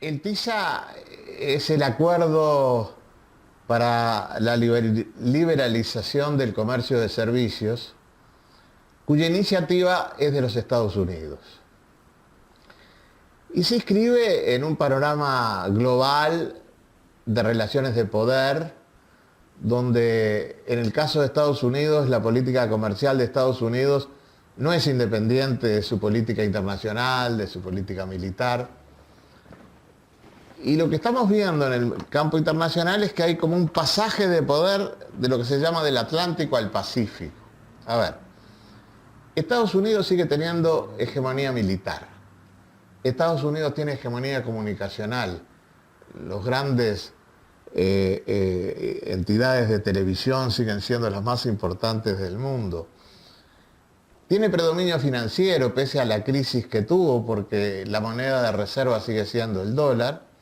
El TISA es el acuerdo para la liberalización del comercio de servicios, cuya iniciativa es de los Estados Unidos. Y se inscribe en un panorama global de relaciones de poder, donde en el caso de Estados Unidos, la política comercial de Estados Unidos no es independiente de su política internacional, de su política militar. Y lo que estamos viendo en el campo internacional es que hay como un pasaje de poder de lo que se llama del Atlántico al Pacífico. A ver, Estados Unidos sigue teniendo hegemonía militar. Estados Unidos tiene hegemonía comunicacional. Los grandes entidades de televisión siguen siendo las más importantes del mundo. Tiene predominio financiero pese a la crisis que tuvo, porque la moneda de reserva sigue siendo el dólar.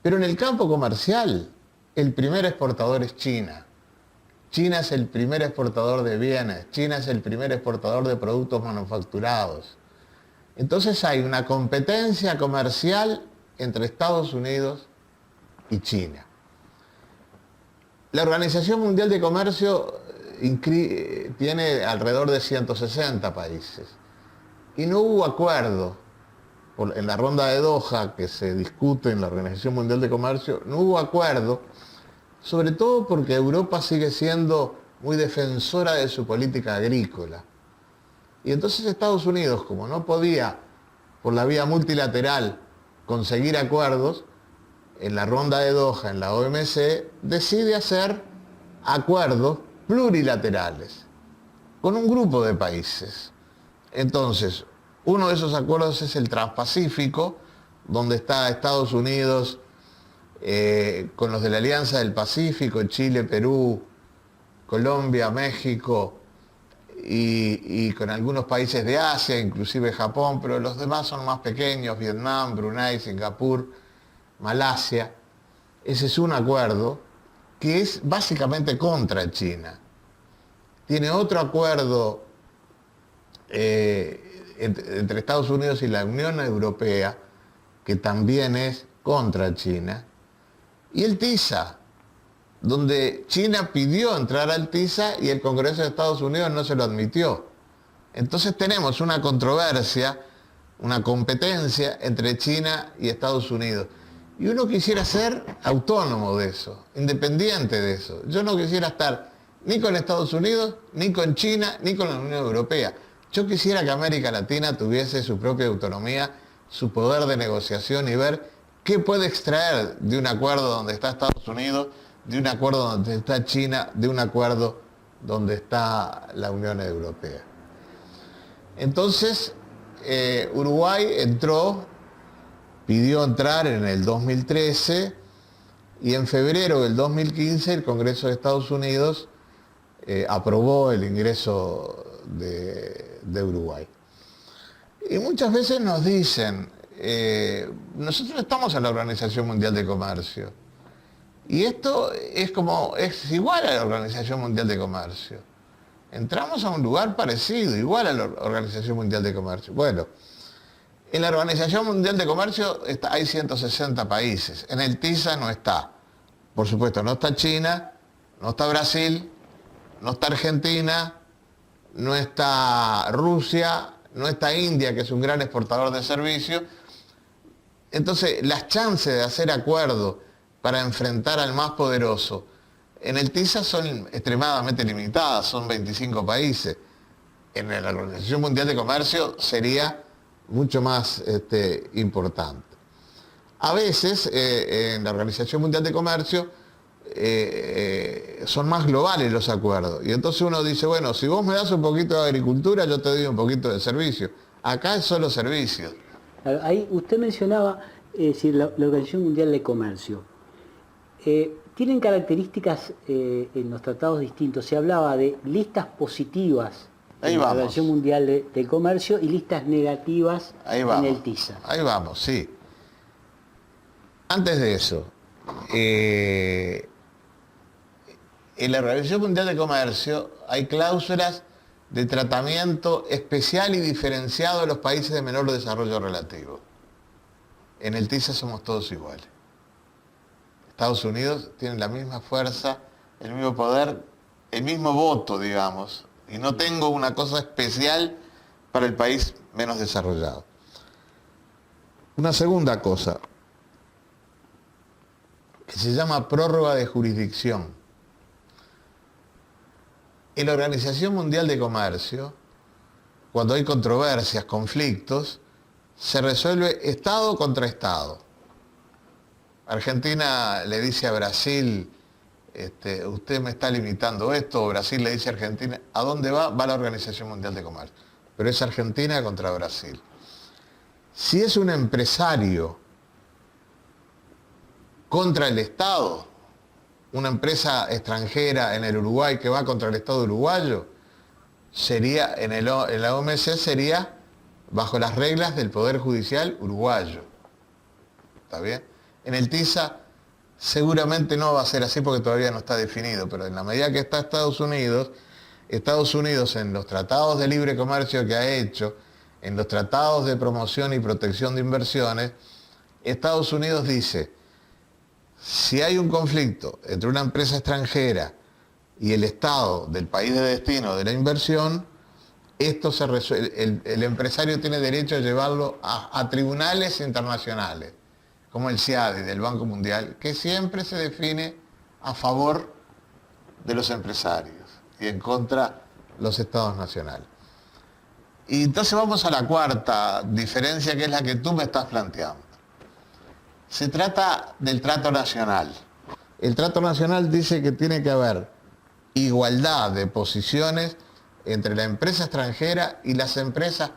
Pero en el campo comercial, el primer exportador es China. China es el primer exportador de bienes. China es el primer exportador de productos manufacturados. Entonces hay una competencia comercial entre Estados Unidos y China. La Organización Mundial de Comercio tiene alrededor de 160 países. Y no hubo acuerdo. En la ronda de Doha que se discute en la Organización Mundial de Comercio, no hubo acuerdo, sobre todo porque Europa sigue siendo muy defensora de su política agrícola. Y entonces Estados Unidos, como no podía, por la vía multilateral, conseguir acuerdos, en la ronda de Doha, en la OMC, decide hacer acuerdos plurilaterales con un grupo de países. Entonces, uno de esos acuerdos es el Transpacífico, donde está Estados Unidos con los de la Alianza del Pacífico, Chile, Perú, Colombia, México y con algunos países de Asia, inclusive Japón, pero los demás son más pequeños, Vietnam, Brunei, Singapur, Malasia. Ese es un acuerdo que es básicamente contra China. Tiene otro acuerdo entre Estados Unidos y la Unión Europea, que también es contra China, y el TISA, donde China pidió entrar al TISA y el Congreso de Estados Unidos no se lo admitió. Entonces tenemos una controversia, una competencia entre China y Estados Unidos. Y uno quisiera ser autónomo de eso, independiente de eso. Yo no quisiera estar ni con Estados Unidos, ni con China, ni con la Unión Europea. Yo quisiera que América Latina tuviese su propia autonomía, su poder de negociación y ver qué puede extraer de un acuerdo donde está Estados Unidos, de un acuerdo donde está China, de un acuerdo donde está la Unión Europea. Entonces, Uruguay pidió entrar en el 2013 y en febrero del 2015 el Congreso de Estados Unidos aprobó el ingreso de Uruguay. Y muchas veces nos dicen, nosotros estamos en la Organización Mundial de Comercio y esto es igual a la Organización Mundial de Comercio. Entramos a un lugar parecido, igual a la Organización Mundial de Comercio. Bueno, en la Organización Mundial de Comercio hay 160 países, en el TISA no está. Por supuesto, no está China, no está Brasil, no está Argentina, no está Rusia, no está India, que es un gran exportador de servicios. Entonces, las chances de hacer acuerdos para enfrentar al más poderoso en el TISA son extremadamente limitadas, son 25 países. En la Organización Mundial de Comercio sería mucho más importante. A veces, en la Organización Mundial de Comercio, son más globales los acuerdos. Y entonces uno dice, bueno, si vos me das un poquito de agricultura, yo te doy un poquito de servicio. Acá es solo servicios. Ahí usted mencionaba la Organización Mundial de Comercio. Tienen características en los tratados distintos. Se hablaba de listas positivas en la Organización Mundial de Comercio y listas negativas en el TISA. Ahí vamos, sí. Antes de eso, en la Organización Mundial de Comercio hay cláusulas de tratamiento especial y diferenciado de los países de menor desarrollo relativo. en el TISA somos todos iguales. Estados Unidos tiene la misma fuerza, el mismo poder, el mismo voto, digamos, y no tengo una cosa especial para el país menos desarrollado. Una segunda cosa, que se llama prórroga de jurisdicción. En la Organización Mundial de Comercio, cuando hay controversias, conflictos, se resuelve Estado contra Estado. Argentina le dice a Brasil, usted me está limitando esto, o Brasil le dice a Argentina, ¿a dónde va? Va a la Organización Mundial de Comercio. Pero es Argentina contra Brasil. Si es un empresario contra el Estado, una empresa extranjera en el Uruguay que va contra el Estado uruguayo, sería, en la OMC sería bajo las reglas del Poder Judicial uruguayo. ¿Está bien? En el TISA seguramente no va a ser así porque todavía no está definido, pero en la medida que está Estados Unidos en los tratados de libre comercio que ha hecho, en los tratados de promoción y protección de inversiones, Estados Unidos dice, si hay un conflicto entre una empresa extranjera y el Estado del país de destino de la inversión, esto se resuelve, el empresario tiene derecho a llevarlo a tribunales internacionales, como el CIADI del Banco Mundial, que siempre se define a favor de los empresarios y en contra de los estados nacionales. Y entonces vamos a la cuarta diferencia, que es la que tú me estás planteando. Se trata del trato nacional. El trato nacional dice que tiene que haber igualdad de posiciones entre la empresa extranjera y las empresas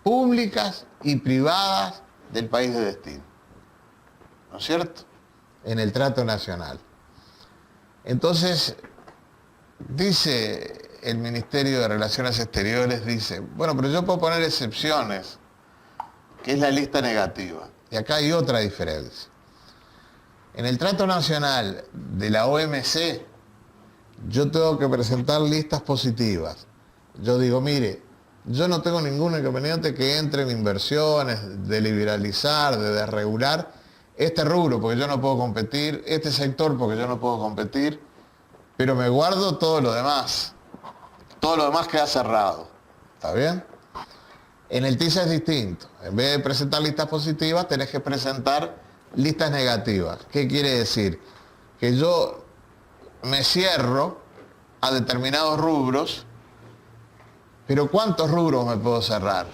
públicas y privadas del país de destino. ¿No es cierto? En el trato nacional. Entonces, dice el Ministerio de Relaciones Exteriores, dice, bueno, pero yo puedo poner excepciones, que es la lista negativa. Y acá hay otra diferencia. En el trato nacional de la OMC, yo tengo que presentar listas positivas. Yo digo, mire, yo no tengo ningún inconveniente que entren inversiones, de liberalizar, de desregular este rubro porque yo no puedo competir, este sector porque yo no puedo competir, pero me guardo todo lo demás. Todo lo demás queda cerrado. ¿Está bien? En el TISA es distinto. En vez de presentar listas positivas, tenés que presentar listas negativas. ¿Qué quiere decir? Que yo me cierro a determinados rubros, pero ¿cuántos rubros me puedo cerrar?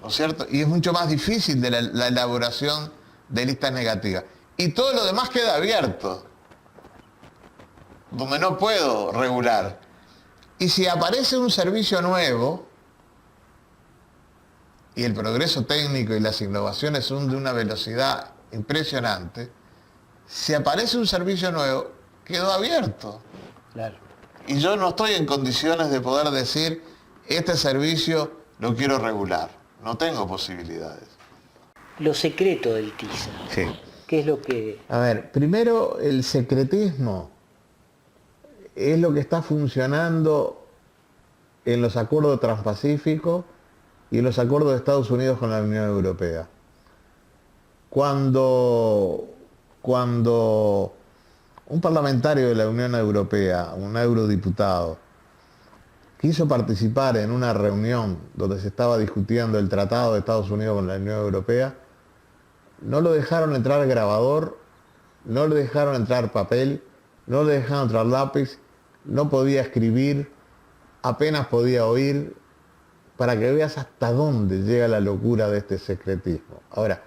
¿No es cierto? Y es mucho más difícil de la elaboración de listas negativas. Y todo lo demás queda abierto, donde no puedo regular. Y si aparece un servicio nuevo, y el progreso técnico y las innovaciones son de una velocidad impresionante, si aparece un servicio nuevo, quedó abierto. Claro. Y yo no estoy en condiciones de poder decir, este servicio lo quiero regular. No tengo posibilidades. Lo secreto del TISA. Sí. ¿Qué es lo que...? A ver, primero el secretismo es lo que está funcionando en los acuerdos transpacíficos y en los acuerdos de Estados Unidos con la Unión Europea. Cuando un parlamentario de la Unión Europea, un eurodiputado, quiso participar en una reunión donde se estaba discutiendo el tratado de Estados Unidos con la Unión Europea, no lo dejaron entrar grabador, no le dejaron entrar papel, no le dejaron entrar lápiz, no podía escribir, apenas podía oír, para que veas hasta dónde llega la locura de este secretismo. Ahora,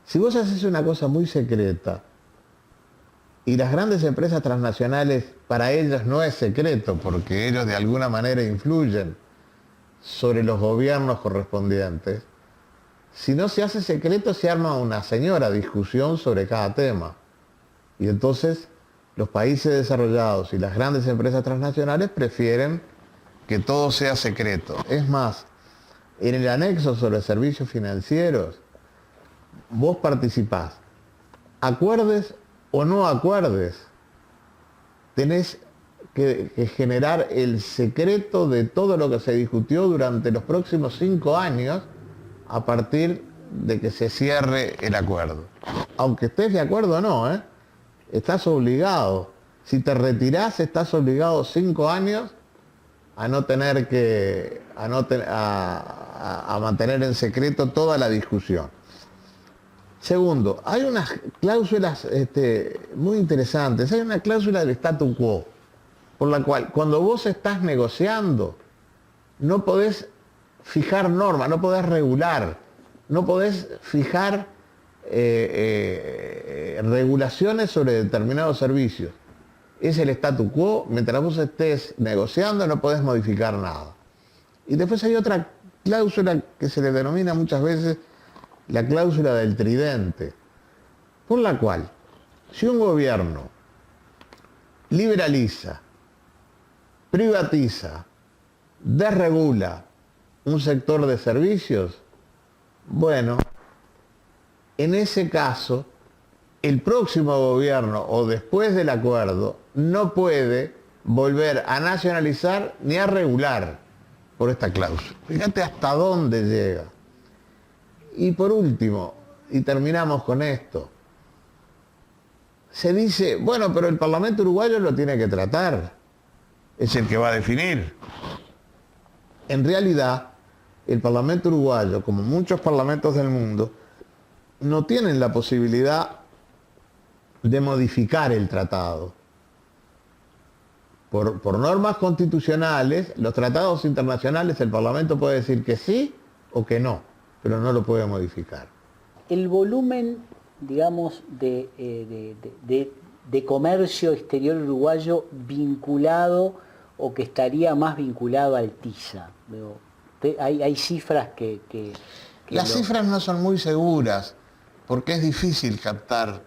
si vos haces una cosa muy secreta, y las grandes empresas transnacionales, para ellas no es secreto, porque ellos de alguna manera influyen sobre los gobiernos correspondientes, si no se hace secreto, se arma una señora discusión sobre cada tema. Y entonces los países desarrollados y las grandes empresas transnacionales prefieren que todo sea secreto. Es más, en el anexo sobre servicios financieros, vos participás, acuerdes o no acuerdes, tenés que generar el secreto de todo lo que se discutió durante los próximos 5 años a partir de que se cierre el acuerdo. Aunque estés de acuerdo o no, ¿eh? Estás obligado. Si te retirás, estás obligado 5 años a no tener que, a mantener en secreto toda la discusión. Segundo, hay unas cláusulas muy interesantes. Hay una cláusula del statu quo, por la cual cuando vos estás negociando, no podés fijar normas, no podés regular, no podés fijar regulaciones sobre determinados servicios. Es el statu quo, mientras vos estés negociando no podés modificar nada. Y después hay otra cláusula que se le denomina muchas veces la cláusula del tridente, por la cual, si un gobierno liberaliza, privatiza, desregula un sector de servicios, bueno, en ese caso, el próximo gobierno o después del acuerdo no puede volver a nacionalizar ni a regular por esta cláusula. Fíjate hasta dónde llega. Y por último, y terminamos con esto, se dice, bueno, pero el Parlamento uruguayo lo tiene que tratar, es el que va a definir. En realidad, el Parlamento uruguayo, como muchos parlamentos del mundo, no tienen la posibilidad de modificar el tratado. Por normas constitucionales, los tratados internacionales, el Parlamento puede decir que sí o que no, pero no lo puede modificar. El volumen, digamos, de comercio exterior uruguayo vinculado o que estaría más vinculado al TISA. Hay cifras que Las cifras no son muy seguras porque es difícil captar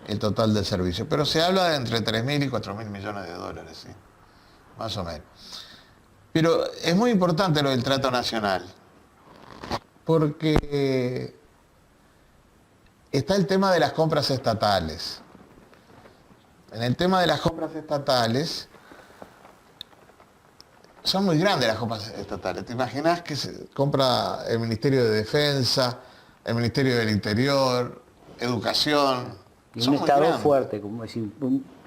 el total del servicio, pero se habla de entre 3.000 y 4.000 millones de dólares, ¿sí? Más o menos. Pero es muy importante lo del trato nacional, porque está el tema de las compras estatales. En el tema de las compras estatales, son muy grandes las compras estatales. ¿Te imaginas que se compra el Ministerio de Defensa, el Ministerio del Interior, Educación? Y un Estado fuerte, como decir,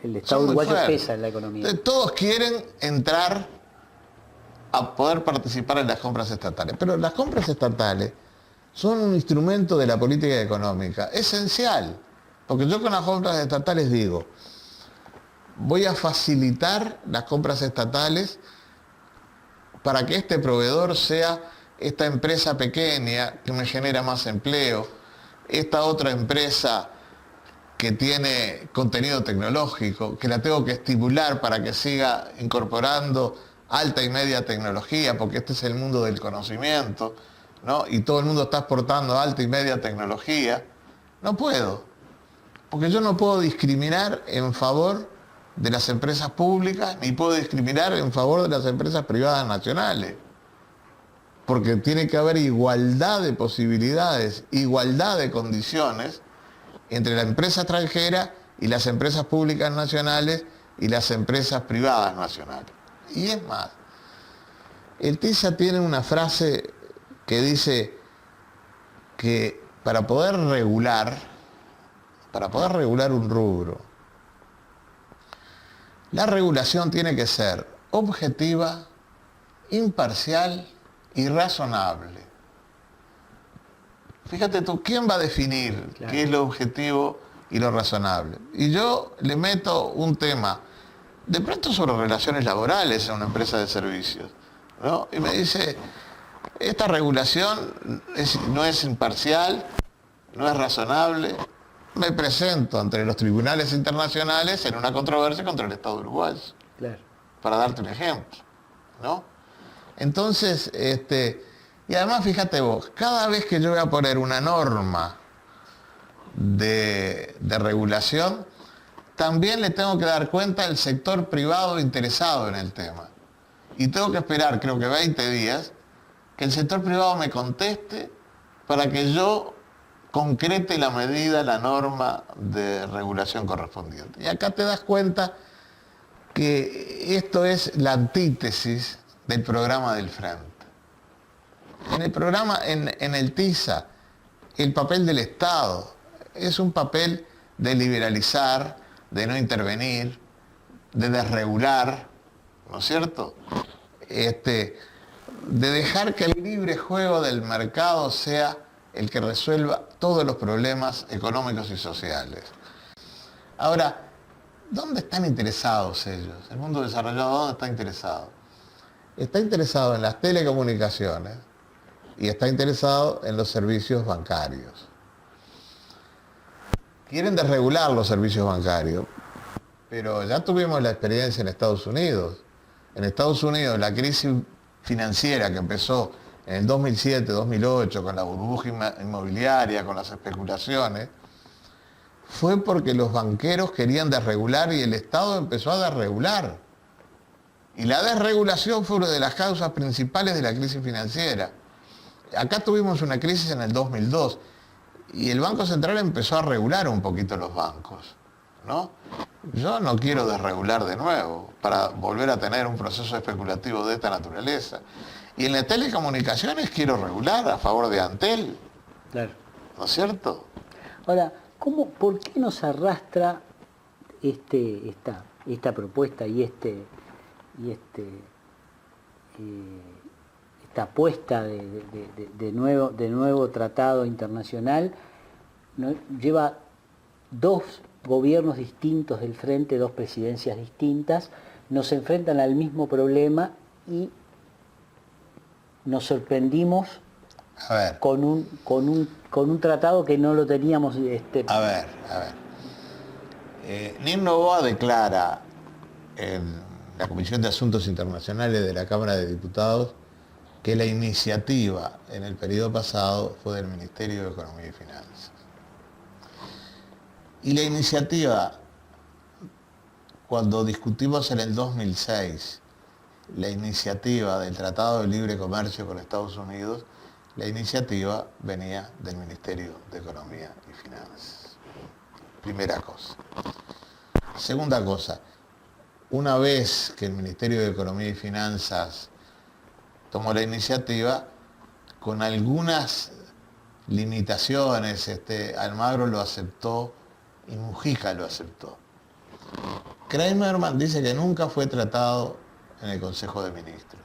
el Estado uruguayo pesa en la economía. Entonces, todos quieren entrar a poder participar en las compras estatales, pero las compras estatales son un instrumento de la política económica esencial, porque yo con las compras estatales digo, voy a facilitar las compras estatales para que este proveedor sea esta empresa pequeña que me genera más empleo, esta otra empresa que tiene contenido tecnológico, que la tengo que estimular para que siga incorporando alta y media tecnología, porque este es el mundo del conocimiento, ¿no? Y todo el mundo está exportando alta y media tecnología. No puedo, porque yo no puedo discriminar en favor de las empresas públicas, ni puedo discriminar en favor de las empresas privadas nacionales, porque tiene que haber igualdad de posibilidades, igualdad de condiciones entre la empresa extranjera y las empresas públicas nacionales y las empresas privadas nacionales. Y es más, el TISA tiene una frase que dice que para poder regular un rubro, la regulación tiene que ser objetiva, imparcial y razonable. Fíjate tú, ¿quién va a definir qué es lo objetivo y lo razonable? Y yo le meto un tema, de pronto sobre relaciones laborales en una empresa de servicios, ¿no? Y me dice, esta regulación no es imparcial, no es razonable. Me presento ante los tribunales internacionales en una controversia contra el Estado uruguayo. Claro. Para darte un ejemplo, ¿no? Entonces, y además fíjate vos, cada vez que yo voy a poner una norma de regulación, también le tengo que dar cuenta al sector privado interesado en el tema. Y tengo que esperar, creo que 20 días, que el sector privado me conteste para que yo concrete la medida, la norma de regulación correspondiente. Y acá te das cuenta que esto es la antítesis del programa del Frente. En el programa, en el TISA, el papel del Estado. Es un papel de liberalizar, de no intervenir, de desregular, ¿no es cierto? De dejar que el libre juego del mercado sea el que resuelva todos los problemas económicos y sociales. Ahora, ¿dónde están interesados ellos? El mundo desarrollado, ¿dónde está interesado? Está interesado en las telecomunicaciones y está interesado en los servicios bancarios. Quieren desregular los servicios bancarios, pero ya tuvimos la experiencia en Estados Unidos. En Estados Unidos la crisis financiera que empezó en el 2007-2008 con la burbuja inmobiliaria, con las especulaciones, fue porque los banqueros querían desregular y el Estado empezó a desregular. Y la desregulación fue una de las causas principales de la crisis financiera. Acá tuvimos una crisis en el 2002 y el Banco Central empezó a regular un poquito los bancos, ¿no? Yo no quiero desregular de nuevo para volver a tener un proceso especulativo de esta naturaleza. Y en las telecomunicaciones quiero regular a favor de Antel. Claro. ¿No es cierto? Ahora, ¿por qué nos arrastra esta propuesta y esta apuesta de nuevo tratado internacional? ¿No? Lleva dos gobiernos distintos del frente, dos presidencias distintas, nos enfrentan al mismo problema y nos sorprendimos con un tratado que no lo teníamos. A ver. Nir Noboa declara en la Comisión de Asuntos Internacionales de la Cámara de Diputados que la iniciativa en el periodo pasado fue del Ministerio de Economía y Finanzas. Y la iniciativa, cuando discutimos en el 2006 la iniciativa del Tratado de Libre Comercio con Estados Unidos, la iniciativa venía del Ministerio de Economía y Finanzas. Primera cosa. Segunda cosa, una vez que el Ministerio de Economía y Finanzas tomó la iniciativa, con algunas limitaciones, Almagro lo aceptó y Mujica lo aceptó. Kramerman dice que nunca fue tratado en el Consejo de Ministros.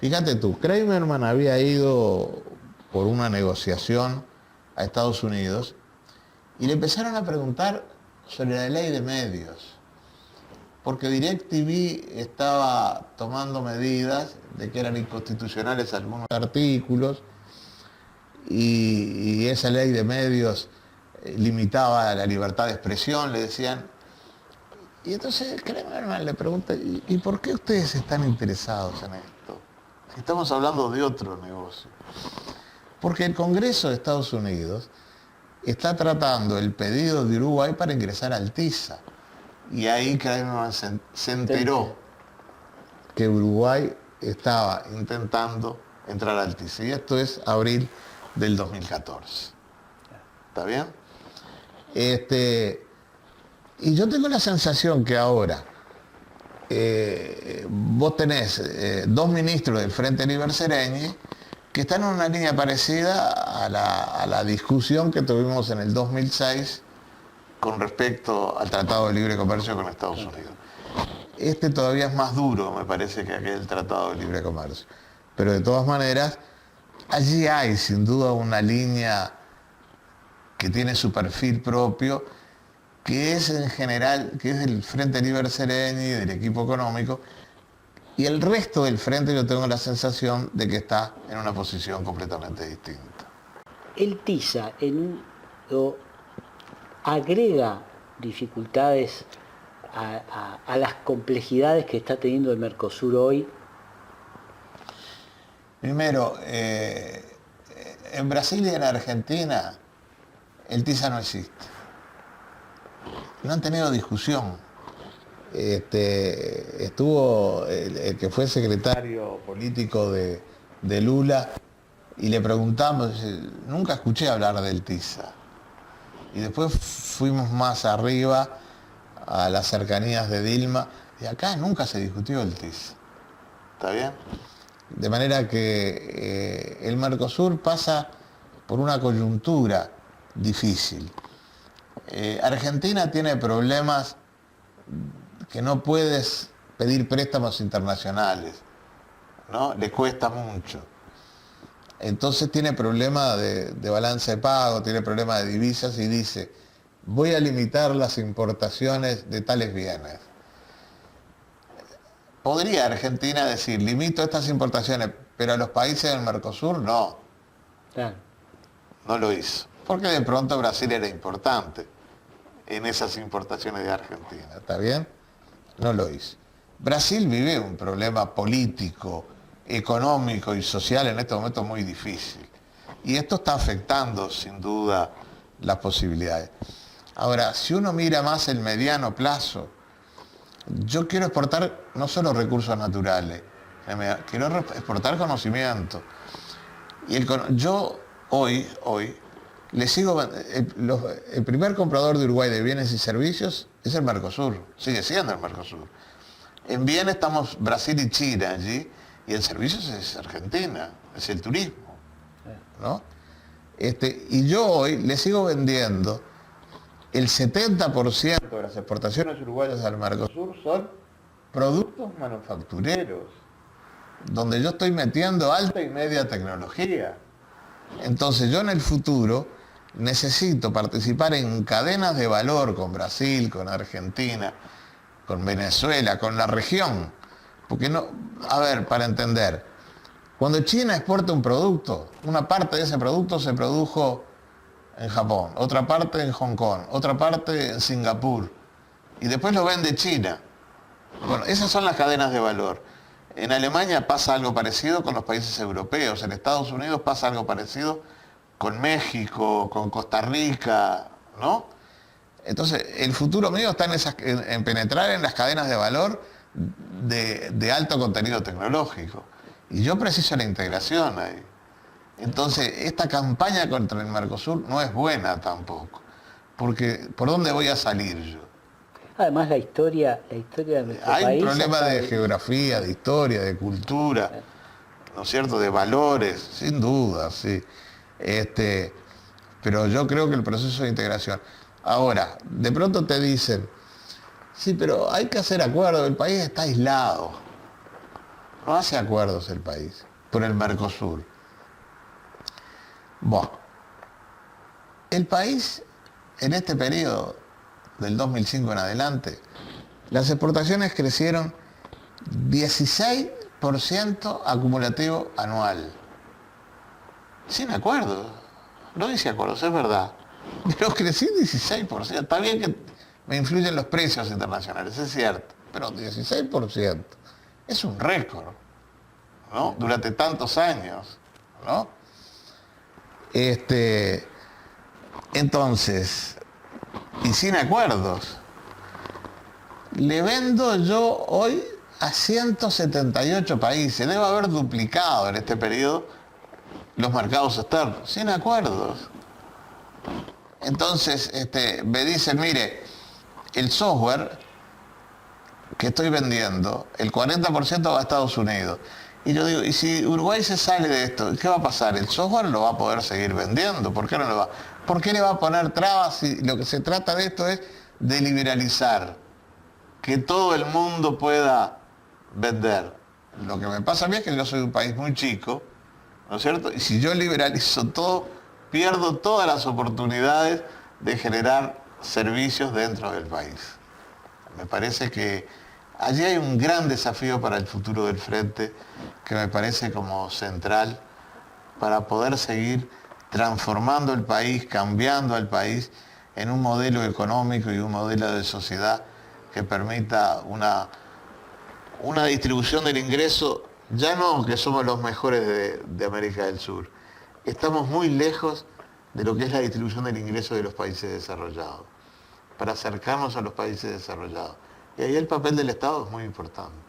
Fíjate tú, Kramerman había ido por una negociación a Estados Unidos y le empezaron a preguntar sobre la ley de medios, porque DirecTV estaba tomando medidas de que eran inconstitucionales algunos artículos y esa ley de medios limitaba la libertad de expresión, le decían. Y entonces Kramerman le pregunta, ¿y por qué ustedes están interesados en esto? Si estamos hablando de otro negocio. Porque el Congreso de Estados Unidos está tratando el pedido de Uruguay para ingresar al TISA. Y ahí Kramerman se enteró que Uruguay estaba intentando entrar al TISA. Y esto es abril del 2014. ¿Está bien? Y yo tengo la sensación que ahora vos tenés dos ministros del Frente Liber Seregni que están en una línea parecida a la discusión que tuvimos en el 2006 con respecto al Tratado de Libre Comercio con Estados Unidos. Este todavía es más duro, me parece, que aquel Tratado de Libre Comercio. Pero de todas maneras, allí hay sin duda una línea que tiene su perfil propio, que es en general, que es del Frente Liber Seregni, del equipo económico, y el resto del frente yo tengo la sensación de que está en una posición completamente distinta. El TISA agrega dificultades a las complejidades que está teniendo el Mercosur hoy. Primero, en Brasil y en Argentina el TISA no existe. No han tenido discusión. Estuvo el que fue secretario político de Lula y le preguntamos, nunca escuché hablar del TISA. Y después fuimos más arriba a las cercanías de Dilma y acá nunca se discutió el TISA. ¿Está bien? De manera que el Mercosur pasa por una coyuntura difícil. Argentina tiene problemas que no puedes pedir préstamos internacionales, ¿no? Le cuesta mucho. Entonces tiene problemas de balance de pago, tiene problemas de divisas y dice, voy a limitar las importaciones de tales bienes. ¿Podría Argentina decir, limito estas importaciones, pero a los países del Mercosur no? Claro. No lo hizo. Porque de pronto Brasil era importante en esas importaciones de Argentina. ¿Está bien? No lo hizo. Brasil vive un problema político, económico y social en este momento muy difícil. Y esto está afectando sin duda las posibilidades. Ahora, si uno mira más el mediano plazo, yo quiero exportar no solo recursos naturales, quiero exportar conocimiento. Y yo hoy le sigo, el primer comprador de Uruguay de bienes y servicios es el Mercosur, sigue siendo el Mercosur. En bienes estamos Brasil y China allí, y en servicios es Argentina, es el turismo, ¿no? Y yo hoy le sigo vendiendo el 70% de las exportaciones uruguayas al Mercosur son productos manufactureros, donde yo estoy metiendo alta y media tecnología. Entonces yo en el futuro necesito participar en cadenas de valor con Brasil, con Argentina, con Venezuela, con la región. Porque no, a ver, para entender, cuando China exporta un producto, una parte de ese producto se produjo en Japón, otra parte en Hong Kong, otra parte en Singapur, y después lo vende China. Bueno, esas son las cadenas de valor. En Alemania pasa algo parecido con los países europeos, en Estados Unidos pasa algo parecido con México, con Costa Rica, ¿no? Entonces, el futuro mío está en penetrar en las cadenas de valor de alto contenido tecnológico. Y yo preciso la integración ahí. Entonces, esta campaña contra el Mercosur no es buena tampoco. Porque, ¿por dónde voy a salir yo? Además, la historia de nuestro país... Hay un problema de geografía, de historia, de cultura, ¿no es cierto?, de valores, sin duda, sí. Pero yo creo que el proceso de integración. Ahora, de pronto te dicen, sí, pero hay que hacer acuerdos, el país está aislado. No hace acuerdos el país por el Mercosur. Bueno, el país en este periodo del 2005 en adelante, las exportaciones crecieron 16% acumulativo anual. Sin acuerdos. No dice acuerdos, es verdad. Pero crecí 16%. Está bien que me influyen los precios internacionales, es cierto. Pero 16% es un récord, ¿no? Durante tantos años, ¿no? Entonces, y sin acuerdos, le vendo yo hoy a 178 países. Debe haber duplicado en este periodo los mercados externos, sin acuerdos. Entonces, me dicen, mire, el software que estoy vendiendo, el 40% va a Estados Unidos. Y yo digo, ¿y si Uruguay se sale de esto, qué va a pasar? El software lo va a poder seguir vendiendo. ¿Por qué no lo va? ¿Por qué le va a poner trabas si lo que se trata de esto es de liberalizar? Que todo el mundo pueda vender. Lo que me pasa a mí es que yo soy un país muy chico, ¿no es cierto? Y si yo liberalizo todo, pierdo todas las oportunidades de generar servicios dentro del país. Me parece que allí hay un gran desafío para el futuro del Frente que me parece como central para poder seguir transformando el país, cambiando al país en un modelo económico y un modelo de sociedad que permita una distribución del ingreso, ya no que somos los mejores de América del Sur. Estamos muy lejos de lo que es la distribución del ingreso de los países desarrollados, para acercarnos a los países desarrollados. Y ahí el papel del Estado es muy importante.